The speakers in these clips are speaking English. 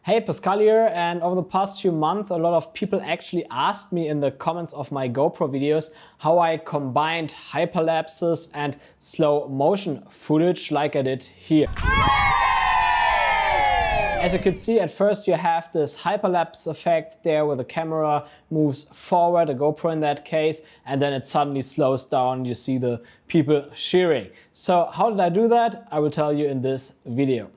Hey, Pascal here, and over the past few months a lot of people actually asked me in the comments of my GoPro videos how I combined hyperlapses and slow motion footage like I did here. As you can see, at first you have this hyperlapse effect there where the camera moves forward, a GoPro in that case, and then it suddenly slows down. You see the people cheering. So how did I do that? I will tell you in this video.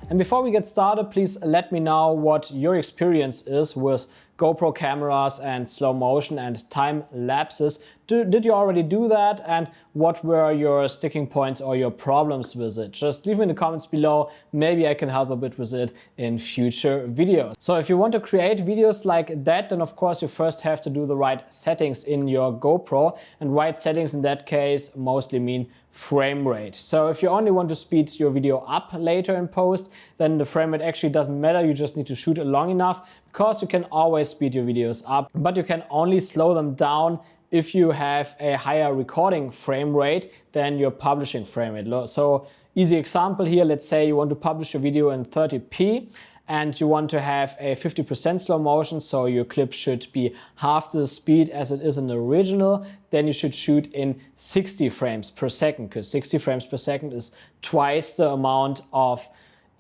And before we get started, please let me know what your experience is with GoPro cameras and slow motion and time lapses. Did you already do that? And what were your sticking points or your problems with it? Just leave me in the comments below. Maybe I can help a bit with it in future videos. So if you want to create videos like that, then of course you first have to do the right settings in your GoPro. And right settings in that case mostly mean frame rate. So if you only want to speed your video up later in post, then the frame rate actually doesn't matter. You just need to shoot it long enough, because you can always speed your videos up, but you can only slow them down if you have a higher recording frame rate than your publishing frame rate. So easy example here, let's say you want to publish a video in 30p and you want to have a 50% slow motion, so your clip should be half the speed as it is in the original, then you should shoot in 60 frames per second, because 60 frames per second is twice the amount of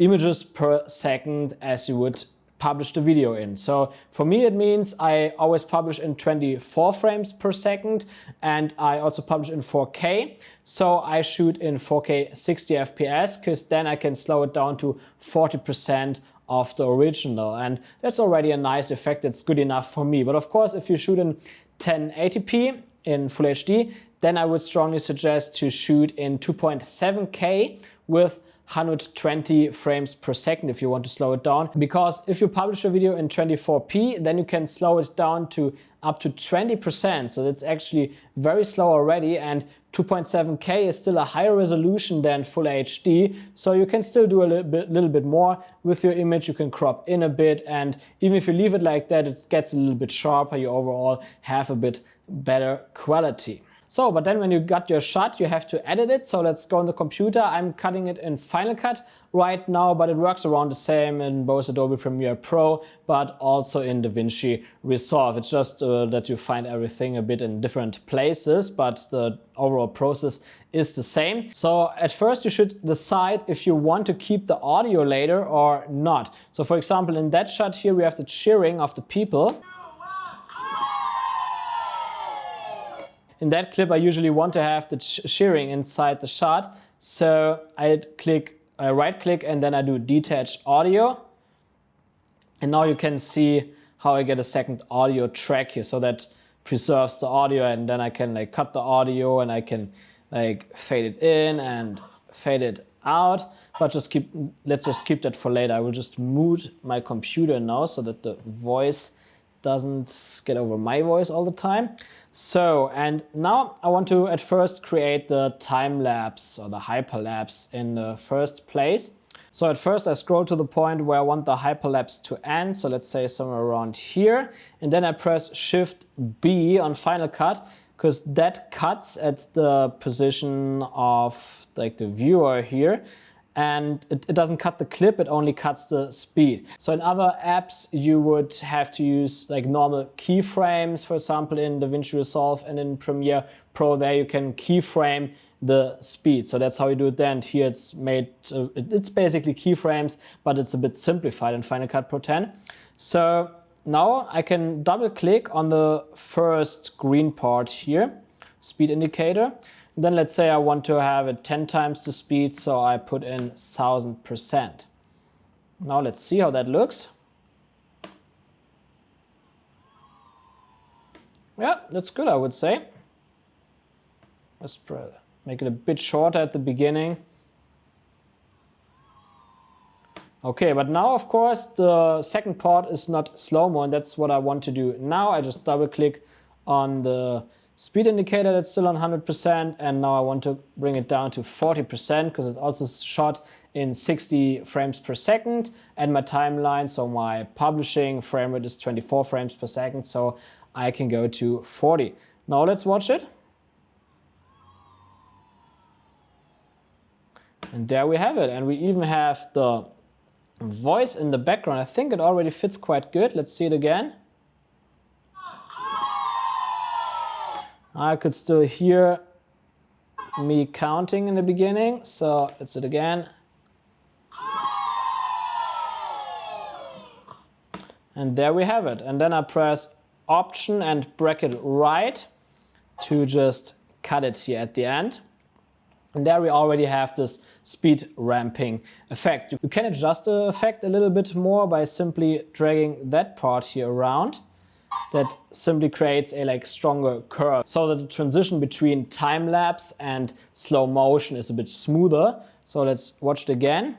images per second as you would publish the video in. So for me it means I always publish in 24 frames per second, and I also publish in 4K. So I shoot in 4K 60 FPS, because then I can slow it down to 40% of the original, and that's already a nice effect. It's good enough for me. But of course, if you shoot in 1080p in Full HD, then I would strongly suggest to shoot in 2.7K with 120 frames per second if you want to slow it down, because if you publish a video in 24p, then you can slow it down to up to 20%. So that's actually very slow already, and 2.7K is still a higher resolution than Full HD, so you can still do a little bit more with your image. You can crop in a bit, and even if you leave it like that, it gets a little bit sharper. You overall have a bit better quality. So, but then when you got your shot, you have to edit it. So let's go on the computer. I'm cutting it in Final Cut right now, but it works around the same in both Adobe Premiere Pro, but also in DaVinci Resolve. It's just that you find everything a bit in different places, but the overall process is the same. So at first you should decide if you want to keep the audio later or not. So for example, in that shot here, we have the cheering of the people. In that clip, I usually want to have the cheering inside the shot. So I right click and then I do detach audio. And now you can see how I get a second audio track here. So that preserves the audio, and then I can cut the audio and I can fade it in and fade it out. But let's just keep that for later. I will just mute my computer now so that the voice doesn't get over my voice all the time. So, and now I want to at first create the time lapse or the hyperlapse in the first place. So at first I scroll to the point where I want the hyperlapse to end. So let's say somewhere around here. And then I press Shift B on Final Cut, because that cuts at the position of the viewer here. And it doesn't cut the clip, it only cuts the speed. So in other apps, you would have to use normal keyframes, for example, in DaVinci Resolve and in Premiere Pro. There you can keyframe the speed. So that's how you do it then. Here it's made, it's basically keyframes, but it's a bit simplified in Final Cut Pro 10. So now I can double click on the first green part here, speed indicator. Then let's say I want to have it 10 times the speed, so I put in 1000%. Now let's see how that looks. Yeah, that's good, I would say. Let's make it a bit shorter at the beginning. Okay, but now of course the second part is not slow-mo, and that's what I want to do now. I just double click on the speed indicator that's still on 100%, and now I want to bring it down to 40% because it's also shot in 60 frames per second, and my timeline, so my publishing frame rate is 24 frames per second, so I can go to 40 Now let's watch it. And there we have it. And we even have the voice in the background. I think it already fits quite good. Let's see it again. I could still hear me counting in the beginning. So let's do it again. And there we have it. And then I press Option and bracket right to just cut it here at the end. And there we already have this speed ramping effect. You can adjust the effect a little bit more by simply dragging that part here around. That simply creates a stronger curve so that the transition between time lapse and slow motion is a bit smoother. So let's watch it again.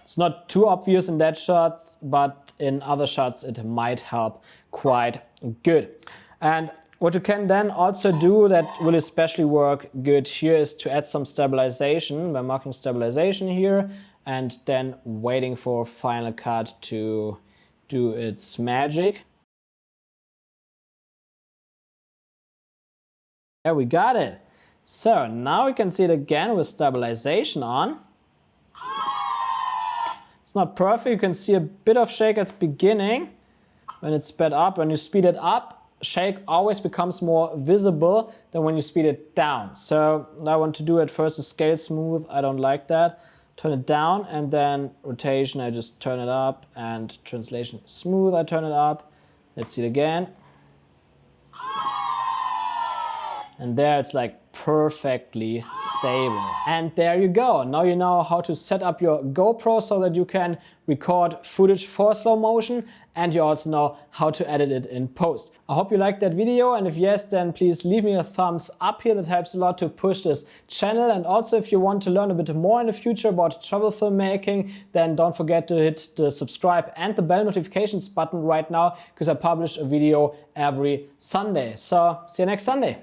It's not too obvious in that shot, but in other shots it might help quite good. And what you can then also do that will especially work good here is to add some stabilization by marking stabilization here and then waiting for Final Cut to do its magic. There we got it. So now we can see it again with stabilization on. It's not perfect. You can see a bit of shake at the beginning when it's sped up. When you speed it up, shake always becomes more visible than when you speed it down. So I want to do at first a scale smooth. I don't like that. Turn it down, and then rotation, I just turn it up, and translation smooth, I turn it up. Let's see it again. And there it's like perfectly stable. And there you go. Now you know how to set up your GoPro so that you can record footage for slow motion, and you also know how to edit it in post. I hope you liked that video, and if yes, then please leave me a thumbs up here. That helps a lot to push this channel. And also if you want to learn a bit more in the future about travel filmmaking, then don't forget to hit the subscribe and the bell notifications button right now, because I publish a video every Sunday. So see you next Sunday.